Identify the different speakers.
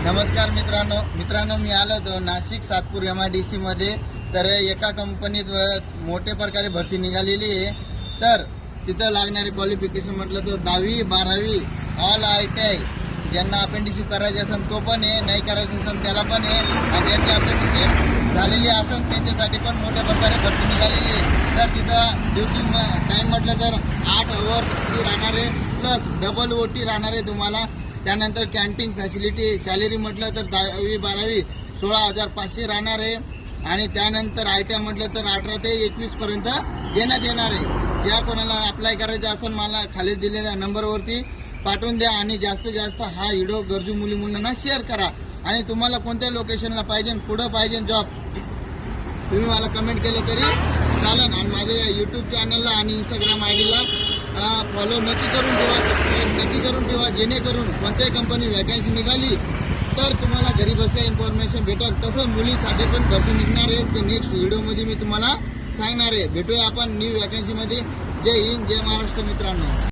Speaker 1: नमस्कार मित्रांनो मी आलो होतो नाशिक सातपूर MIDC मध्ये। तर एका कंपनीत मोठ्या प्रकारे भरती निघालेली आहे। तर तिथं लागणारे क्वालिफिकेशन म्हटलं तर 10वी 12वी ऑल ITI, ज्यांना अपेंडिसिस करायचे असेल तो पण आहे, नाही करायचं असेल त्याला पण आहे, आणि ज्यांची अपेंडिसिस झालेली असेल त्यांच्यासाठी पण मोठ्या प्रकारे भरती निघालेली आहे। तर तिथं ड्युटी टाईम म्हटलं तर 8 आवर्स राहणार आहे, प्लस डबल OT राहणार आहे तुम्हाला। त्यानंतर कॅन्टीन फॅसिलिटी, सॅलरी म्हटलं तर 10वी 12वी 16,500 राहणार आहे, आणि त्यानंतर ITI म्हटलं तर 18 ते 21 पर्यंत देण्यात येणार आहे। ज्या कोणाला अप्लाय करायचं असेल मला खाली दिलेल्या नंबरवरती पाठवून द्या, आणि जास्तीत जास्त हा व्हिडिओ गरजू मुली मुलांना शेअर करा। आणि तुम्हाला कोणत्या लोकेशनला पाहिजे, कुठं पाहिजे जॉब, तुम्ही मला कमेंट केलं तरी चालेल। आणि माझ्या यूट्यूब चॅनलला आणि Instagram ID ला फॉलो नक्की करून ठेवा, सबस्क्राईब नक्की करून ठेवा, जेणेकरून कोणत्याही कंपनी वॅकन्सी निघाली तर तुम्हाला घरी बसल्या इन्फॉर्मेशन भेटेल। तसं मुलीसाठी पण भरती निघणार आहे, ते नेक्स्ट व्हिडिओमध्ये मी तुम्हाला सांगणार आहे। भेटूया आपण न्यू वॅकन्सीमध्ये। जय हिंद, जय महाराष्ट्र मित्रांनो।